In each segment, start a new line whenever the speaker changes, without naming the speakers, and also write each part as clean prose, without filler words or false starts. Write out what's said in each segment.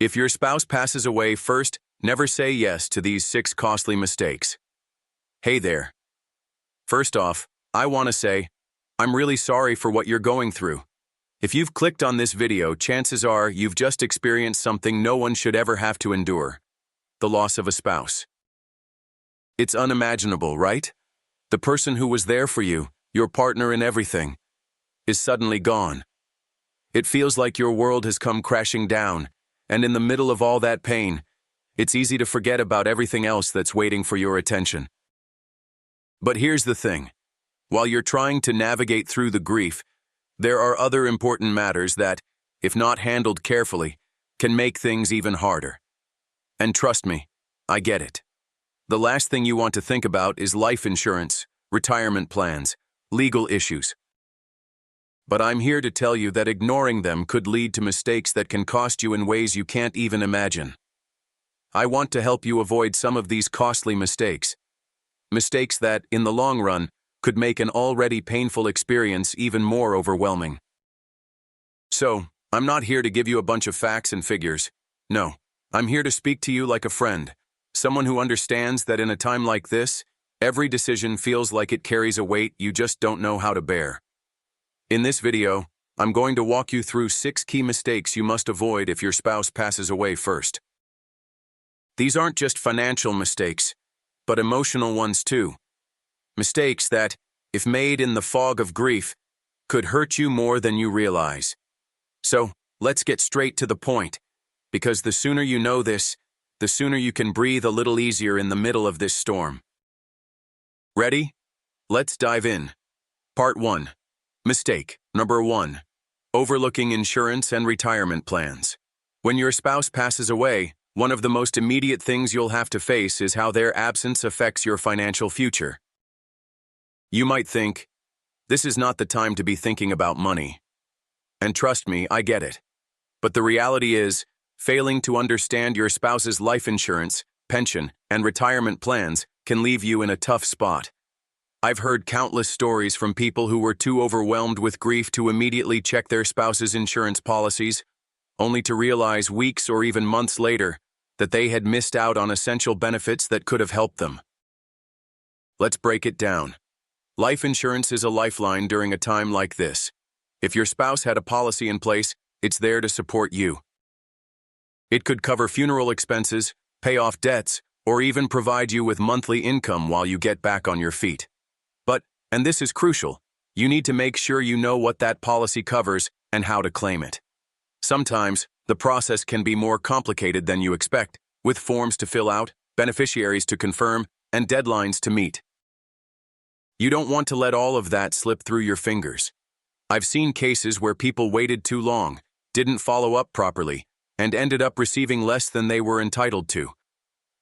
If your spouse passes away first, never say yes to these 6 costly mistakes. Hey there. First off, I want to say, I'm really sorry for what you're going through. If you've clicked on this video, chances are you've just experienced something no one should ever have to endure: the loss of a spouse. It's unimaginable, right? The person who was there for you, your partner in everything, is suddenly gone. It feels like your world has come crashing down, and in the middle of all that pain, it's easy to forget about everything else that's waiting for your attention. But here's the thing. While you're trying to navigate through the grief, there are other important matters that, if not handled carefully, can make things even harder. And trust me, I get it. The last thing you want to think about is life insurance, retirement plans, legal issues. But I'm here to tell you that ignoring them could lead to mistakes that can cost you in ways you can't even imagine. I want to help you avoid some of these costly mistakes. Mistakes that, in the long run, could make an already painful experience even more overwhelming. So, I'm not here to give you a bunch of facts and figures. No, I'm here to speak to you like a friend, someone who understands that in a time like this, every decision feels like it carries a weight you just don't know how to bear. In this video, I'm going to walk you through 6 key mistakes you must avoid if your spouse passes away first. These aren't just financial mistakes, but emotional ones too. Mistakes that, if made in the fog of grief, could hurt you more than you realize. So, let's get straight to the point, because the sooner you know this, the sooner you can breathe a little easier in the middle of this storm. Ready? Let's dive in. Part 1. Mistake number 1. Overlooking insurance and retirement plans. When your spouse passes away, one of the most immediate things you'll have to face is how their absence affects your financial future. You might think, this is not the time to be thinking about money. And trust me, I get it. But the reality is, failing to understand your spouse's life insurance, pension, and retirement plans can leave you in a tough spot. I've heard countless stories from people who were too overwhelmed with grief to immediately check their spouse's insurance policies, only to realize weeks or even months later that they had missed out on essential benefits that could have helped them. Let's break it down. Life insurance is a lifeline during a time like this. If your spouse had a policy in place, it's there to support you. It could cover funeral expenses, pay off debts, or even provide you with monthly income while you get back on your feet. But, and this is crucial, you need to make sure you know what that policy covers and how to claim it. Sometimes, the process can be more complicated than you expect, with forms to fill out, beneficiaries to confirm, and deadlines to meet. You don't want to let all of that slip through your fingers. I've seen cases where people waited too long, didn't follow up properly, and ended up receiving less than they were entitled to.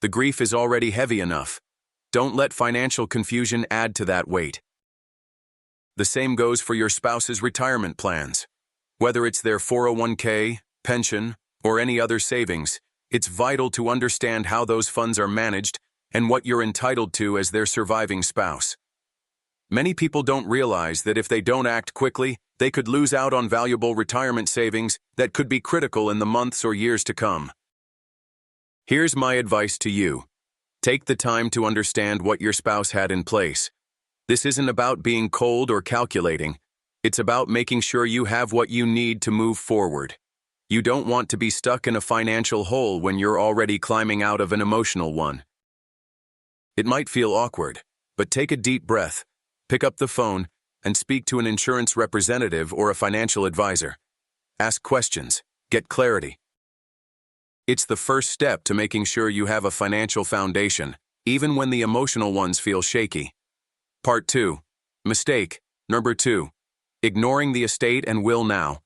The grief is already heavy enough. Don't let financial confusion add to that weight. The same goes for your spouse's retirement plans. Whether it's their 401k, pension, or any other savings, it's vital to understand how those funds are managed and what you're entitled to as their surviving spouse. Many people don't realize that if they don't act quickly, they could lose out on valuable retirement savings that could be critical in the months or years to come. Here's my advice to you. Take the time to understand what your spouse had in place. This isn't about being cold or calculating. It's about making sure you have what you need to move forward. You don't want to be stuck in a financial hole when you're already climbing out of an emotional one. It might feel awkward, but take a deep breath, pick up the phone, and speak to an insurance representative or a financial advisor. Ask questions, get clarity. It's the first step to making sure you have a financial foundation, even when the emotional ones feel shaky. Part 2. Mistake number 2. Ignoring the estate and will now.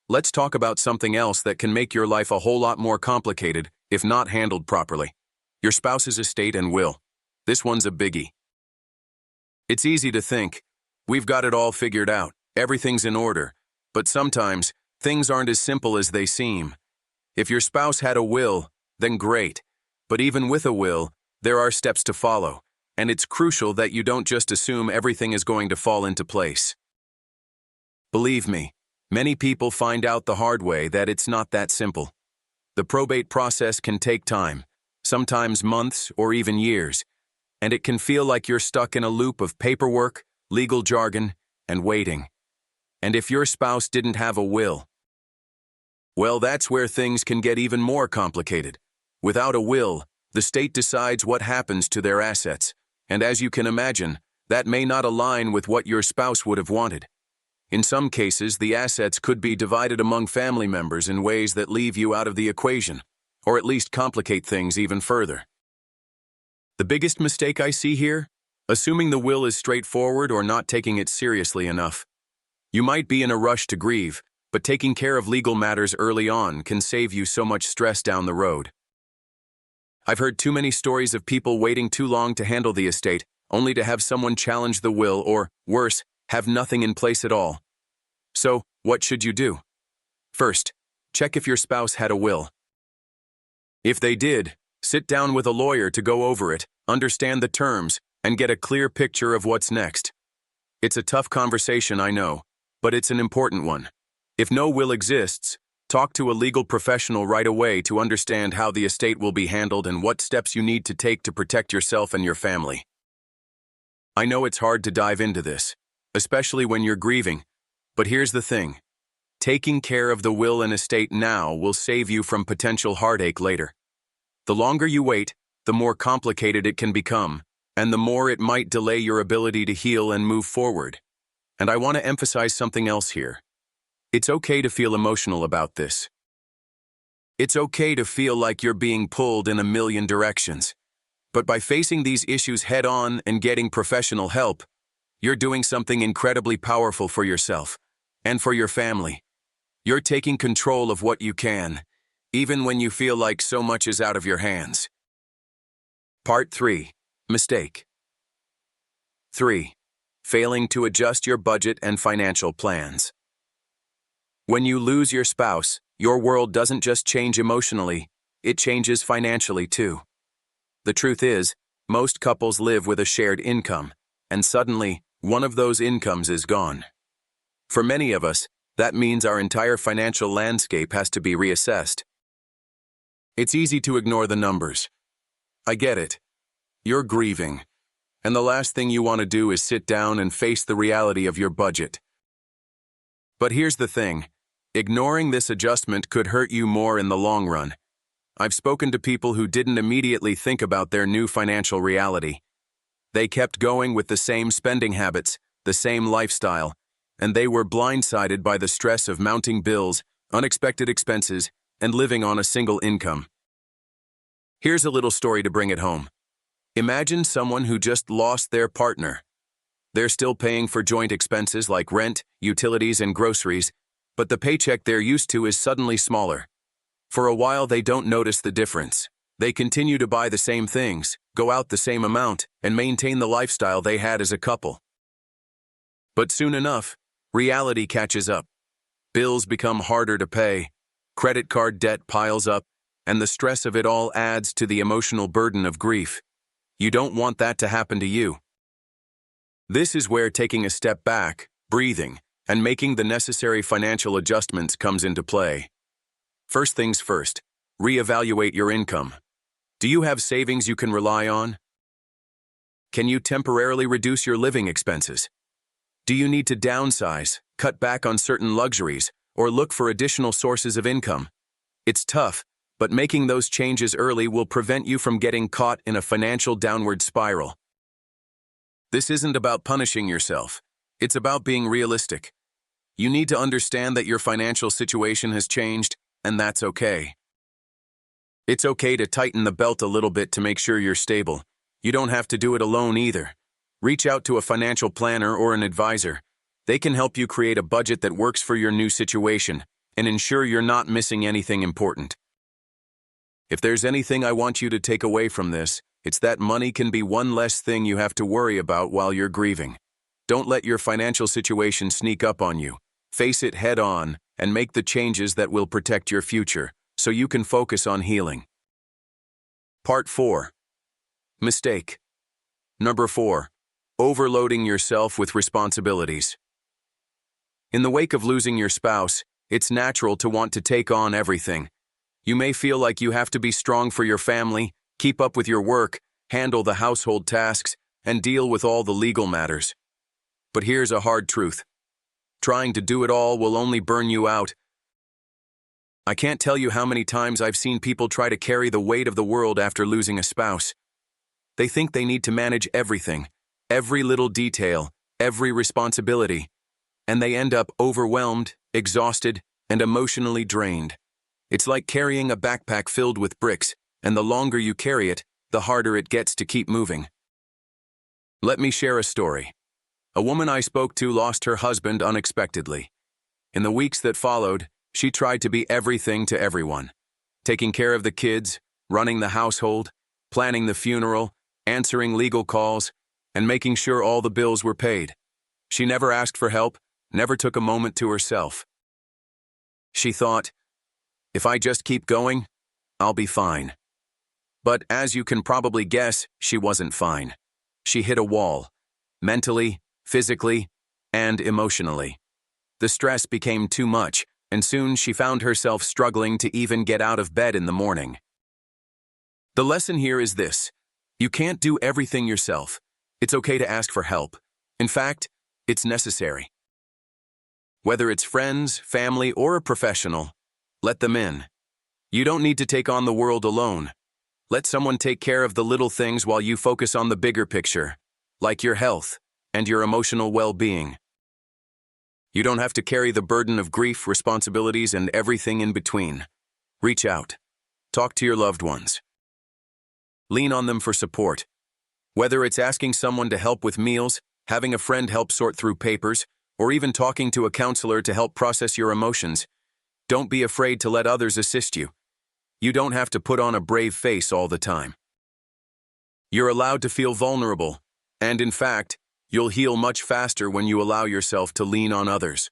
Let's talk about something else that can make your life a whole lot more complicated if not handled properly. Your spouse's estate and will. This one's a biggie. It's easy to think, we've got it all figured out, everything's in order, but sometimes things aren't as simple as they seem. If your spouse had a will, then great, but even with a will, there are steps to follow, and it's crucial that you don't just assume everything is going to fall into place. Believe me, many people find out the hard way that it's not that simple. The probate process can take time, sometimes months or even years, and it can feel like you're stuck in a loop of paperwork, legal jargon, and waiting. And if your spouse didn't have a will, well, that's where things can get even more complicated. Without a will, the state decides what happens to their assets, and as you can imagine, that may not align with what your spouse would have wanted. In some cases, the assets could be divided among family members in ways that leave you out of the equation, or at least complicate things even further. The biggest mistake I see here? Assuming the will is straightforward or not taking it seriously enough. You might be in a rush to grieve, but taking care of legal matters early on can save you so much stress down the road. I've heard too many stories of people waiting too long to handle the estate, only to have someone challenge the will or, worse, have nothing in place at all. So, what should you do? First, check if your spouse had a will. If they did, sit down with a lawyer to go over it, understand the terms, and get a clear picture of what's next. It's a tough conversation, I know, but it's an important one. If no will exists, talk to a legal professional right away to understand how the estate will be handled and what steps you need to take to protect yourself and your family. I know it's hard to dive into this, especially when you're grieving, but here's the thing. Taking care of the will and estate now will save you from potential heartache later. The longer you wait, the more complicated it can become, and the more it might delay your ability to heal and move forward. And I want to emphasize something else here. It's okay to feel emotional about this. It's okay to feel like you're being pulled in a million directions. But by facing these issues head-on and getting professional help, you're doing something incredibly powerful for yourself and for your family. You're taking control of what you can, even when you feel like so much is out of your hands. Part 3. Mistake. 3. Failing to adjust your budget and financial plans. When you lose your spouse, your world doesn't just change emotionally, it changes financially too. The truth is, most couples live with a shared income, and suddenly, one of those incomes is gone. For many of us, that means our entire financial landscape has to be reassessed. It's easy to ignore the numbers. I get it. You're grieving, and the last thing you want to do is sit down and face the reality of your budget. But here's the thing. Ignoring this adjustment could hurt you more in the long run. I've spoken to people who didn't immediately think about their new financial reality. They kept going with the same spending habits, the same lifestyle, and they were blindsided by the stress of mounting bills, unexpected expenses, and living on a single income. Here's a little story to bring it home. Imagine someone who just lost their partner. They're still paying for joint expenses like rent, utilities, and groceries, but the paycheck they're used to is suddenly smaller. For a while, they don't notice the difference. They continue to buy the same things, go out the same amount, and maintain the lifestyle they had as a couple. But soon enough, reality catches up. Bills become harder to pay, credit card debt piles up, and the stress of it all adds to the emotional burden of grief. You don't want that to happen to you. This is where taking a step back, breathing, and making the necessary financial adjustments comes into play. First things first, reevaluate your income. Do you have savings you can rely on? Can you temporarily reduce your living expenses? Do you need to downsize, cut back on certain luxuries, or look for additional sources of income? It's tough, but making those changes early will prevent you from getting caught in a financial downward spiral. This isn't about punishing yourself. It's about being realistic. You need to understand that your financial situation has changed, and that's okay. It's okay to tighten the belt a little bit to make sure you're stable. You don't have to do it alone either. Reach out to a financial planner or an advisor. They can help you create a budget that works for your new situation and ensure you're not missing anything important. If there's anything I want you to take away from this, it's that money can be one less thing you have to worry about while you're grieving. Don't let your financial situation sneak up on you. Face it head on and make the changes that will protect your future so you can focus on healing. Part 4. Mistake. Number 4. Overloading yourself with responsibilities. In the wake of losing your spouse, it's natural to want to take on everything. You may feel like you have to be strong for your family, keep up with your work, handle the household tasks, and deal with all the legal matters. But here's a hard truth. Trying to do it all will only burn you out. I can't tell you how many times I've seen people try to carry the weight of the world after losing a spouse. They think they need to manage everything, every little detail, every responsibility, and they end up overwhelmed, exhausted, and emotionally drained. It's like carrying a backpack filled with bricks, and the longer you carry it, the harder it gets to keep moving. Let me share a story. A woman I spoke to lost her husband unexpectedly. In the weeks that followed, she tried to be everything to everyone, taking care of the kids, running the household, planning the funeral, answering legal calls, and making sure all the bills were paid. She never asked for help, never took a moment to herself. She thought, if I just keep going, I'll be fine. But as you can probably guess, she wasn't fine. She hit a wall, mentally, physically, and emotionally. The stress became too much, and soon she found herself struggling to even get out of bed in the morning. The lesson here is this. You can't do everything yourself. It's okay to ask for help. In fact, it's necessary. Whether it's friends, family, or a professional, let them in. You don't need to take on the world alone. Let someone take care of the little things while you focus on the bigger picture, like your health and your emotional well-being. You don't have to carry the burden of grief, responsibilities, and everything in between. Reach out. Talk to your loved ones. Lean on them for support. Whether it's asking someone to help with meals, having a friend help sort through papers, or even talking to a counselor to help process your emotions, don't be afraid to let others assist you. You don't have to put on a brave face all the time. You're allowed to feel vulnerable, and in fact, you'll heal much faster when you allow yourself to lean on others.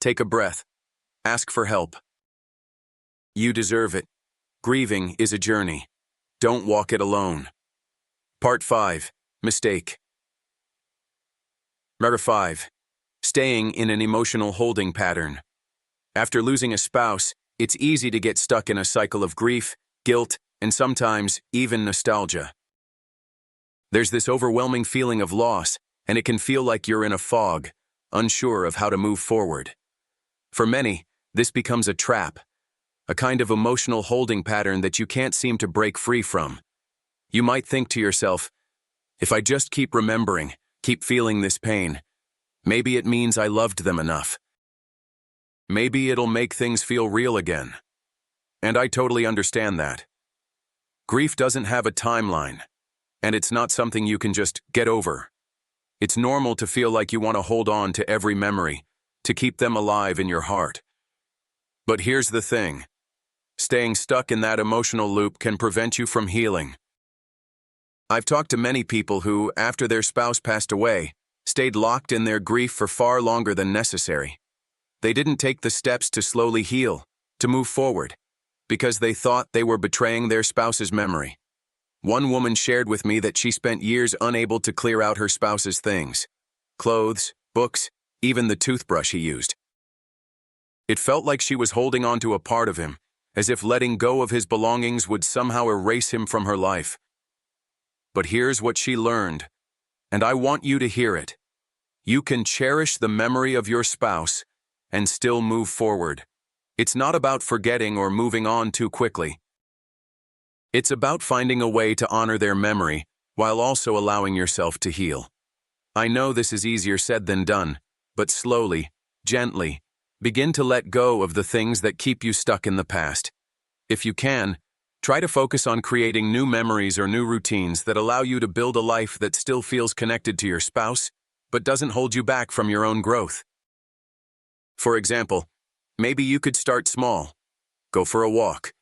Take a breath. Ask for help. You deserve it. Grieving is a journey. Don't walk it alone. Part 5. Mistake. Number 5. Staying in an emotional holding pattern. After losing a spouse, it's easy to get stuck in a cycle of grief, guilt, and sometimes even nostalgia. There's this overwhelming feeling of loss, and it can feel like you're in a fog, unsure of how to move forward. For many, this becomes a trap, a kind of emotional holding pattern that you can't seem to break free from. You might think to yourself, if I just keep remembering, keep feeling this pain, maybe it means I loved them enough. Maybe it'll make things feel real again. And I totally understand that. Grief doesn't have a timeline, and it's not something you can just get over. It's normal to feel like you want to hold on to every memory, to keep them alive in your heart. But here's the thing. Staying stuck in that emotional loop can prevent you from healing. I've talked to many people who, after their spouse passed away, stayed locked in their grief for far longer than necessary. They didn't take the steps to slowly heal, to move forward, because they thought they were betraying their spouse's memory. One woman shared with me that she spent years unable to clear out her spouse's things, clothes, books, even the toothbrush he used. It felt like she was holding on to a part of him, as if letting go of his belongings would somehow erase him from her life. But here's what she learned, and I want you to hear it. You can cherish the memory of your spouse and still move forward. It's not about forgetting or moving on too quickly. It's about finding a way to honor their memory while also allowing yourself to heal. I know this is easier said than done, but slowly, gently, begin to let go of the things that keep you stuck in the past. If you can, try to focus on creating new memories or new routines that allow you to build a life that still feels connected to your spouse, but doesn't hold you back from your own growth. For example, maybe you could start small. Go for a walk,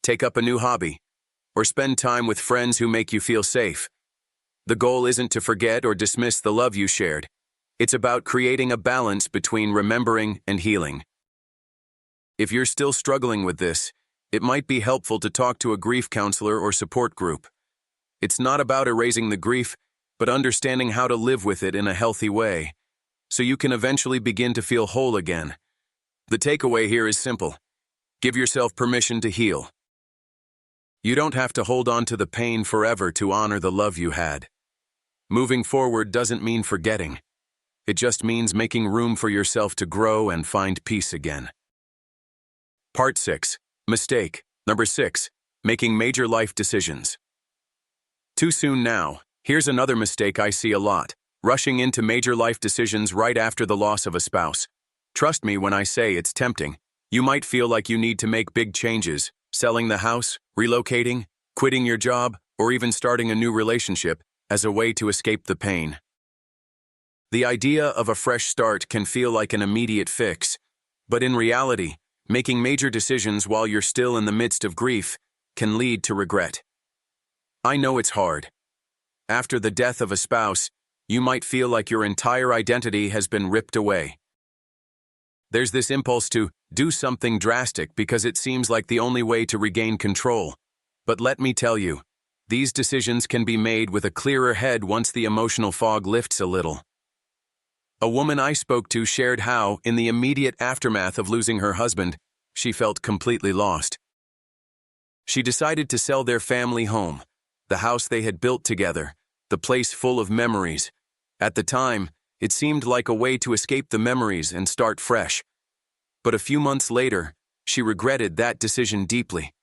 take up a new hobby, or spend time with friends who make you feel safe. The goal isn't to forget or dismiss the love you shared. It's about creating a balance between remembering and healing. If you're still struggling with this, it might be helpful to talk to a grief counselor or support group. It's not about erasing the grief, but understanding how to live with it in a healthy way, so you can eventually begin to feel whole again. The takeaway here is simple. Give yourself permission to heal. You don't have to hold on to the pain forever to honor the love you had. Moving forward doesn't mean forgetting. It just means making room for yourself to grow and find peace again. Part 6. Mistake. Number 6. Making major life decisions. Too soon now. Here's another mistake I see a lot. Rushing into major life decisions right after the loss of a spouse. Trust me when I say it's tempting. You might feel like you need to make big changes, selling the house, relocating, quitting your job, or even starting a new relationship as a way to escape the pain. The idea of a fresh start can feel like an immediate fix, but in reality, making major decisions while you're still in the midst of grief can lead to regret. I know it's hard. After the death of a spouse, you might feel like your entire identity has been ripped away. There's this impulse to do something drastic because it seems like the only way to regain control. But let me tell you, these decisions can be made with a clearer head once the emotional fog lifts a little. A woman I spoke to shared how, in the immediate aftermath of losing her husband, she felt completely lost. She decided to sell their family home, the house they had built together, the place full of memories. At the time, it seemed like a way to escape the memories and start fresh. But a few months later, she regretted that decision deeply.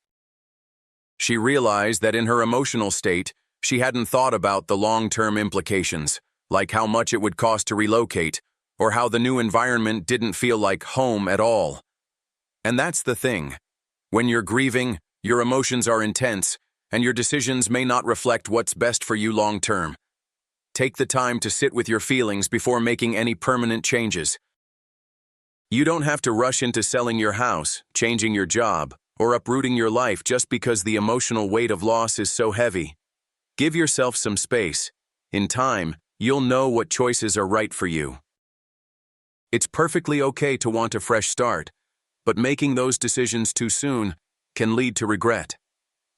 She realized that in her emotional state, she hadn't thought about the long-term implications, like how much it would cost to relocate, or how the new environment didn't feel like home at all. And that's the thing. When you're grieving, your emotions are intense, and your decisions may not reflect what's best for you long-term. Take the time to sit with your feelings before making any permanent changes. You don't have to rush into selling your house, changing your job, or uprooting your life just because the emotional weight of loss is so heavy. Give yourself some space. In time, you'll know what choices are right for you. It's perfectly okay to want a fresh start, but making those decisions too soon can lead to regret.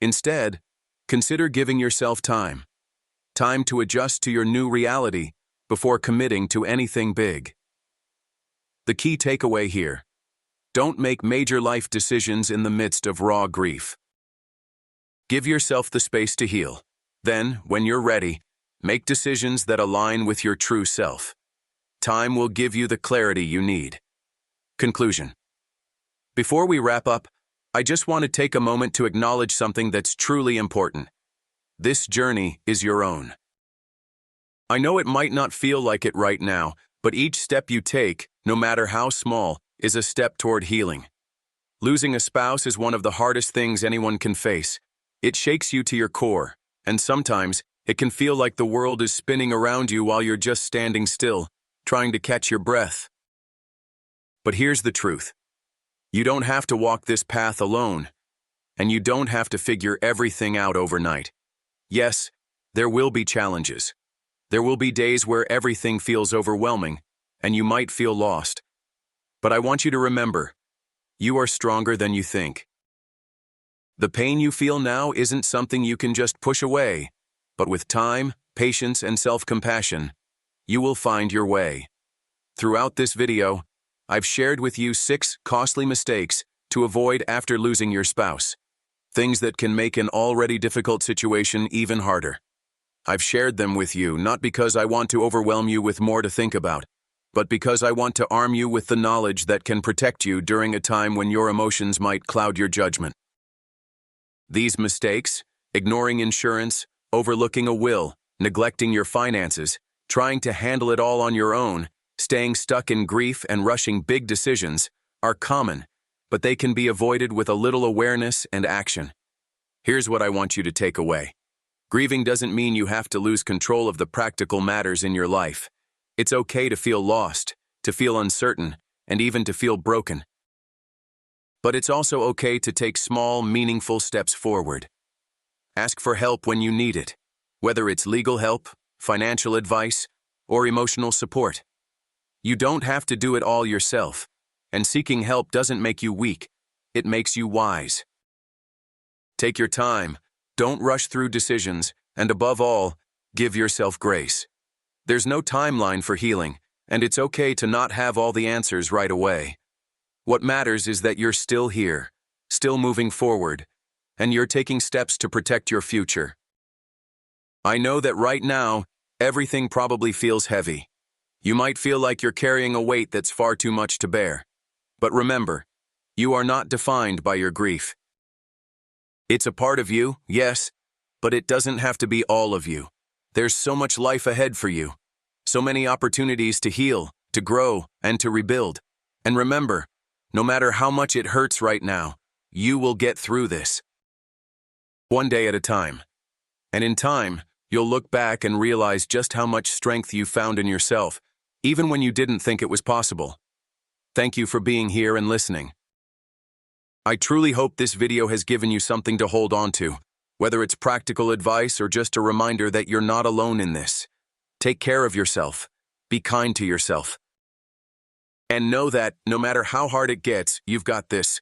Instead, consider giving yourself time. Time to adjust to your new reality before committing to anything big. The key takeaway here: don't make major life decisions in the midst of raw grief. Give yourself the space to heal. Then, when you're ready, make decisions that align with your true self. Time will give you the clarity you need. Conclusion. Before we wrap up, I just want to take a moment to acknowledge something that's truly important. This journey is your own. I know it might not feel like it right now, but each step you take, no matter how small, is a step toward healing. Losing a spouse is one of the hardest things anyone can face. It shakes you to your core, and sometimes it can feel like the world is spinning around you while you're just standing still, trying to catch your breath. But here's the truth. You don't have to walk this path alone, and you don't have to figure everything out overnight. Yes, there will be challenges. There will be days where everything feels overwhelming, and you might feel lost. But I want you to remember, you are stronger than you think. The pain you feel now isn't something you can just push away, but with time, patience, and self-compassion, you will find your way. Throughout this video, I've shared with you 6 costly mistakes to avoid after losing your spouse. Things that can make an already difficult situation even harder. I've shared them with you not because I want to overwhelm you with more to think about, but because I want to arm you with the knowledge that can protect you during a time when your emotions might cloud your judgment. These mistakes, ignoring insurance, overlooking a will, neglecting your finances, trying to handle it all on your own, staying stuck in grief and rushing big decisions, are common, but they can be avoided with a little awareness and action. Here's what I want you to take away. Grieving doesn't mean you have to lose control of the practical matters in your life. It's okay to feel lost, to feel uncertain, and even to feel broken. But it's also okay to take small, meaningful steps forward. Ask for help when you need it, whether it's legal help, financial advice, or emotional support. You don't have to do it all yourself, and seeking help doesn't make you weak, it makes you wise. Take your time, don't rush through decisions, and above all, give yourself grace. There's no timeline for healing, and it's okay to not have all the answers right away. What matters is that you're still here, still moving forward, and you're taking steps to protect your future. I know that right now, everything probably feels heavy. You might feel like you're carrying a weight that's far too much to bear. But remember, you are not defined by your grief. It's a part of you, yes, but it doesn't have to be all of you. There's so much life ahead for you. So many opportunities to heal, to grow, and to rebuild. And remember, no matter how much it hurts right now, you will get through this. One day at a time. And in time, you'll look back and realize just how much strength you found in yourself, even when you didn't think it was possible. Thank you for being here and listening. I truly hope this video has given you something to hold on to, whether it's practical advice or just a reminder that you're not alone in this. Take care of yourself. Be kind to yourself. And know that, no matter how hard it gets, you've got this.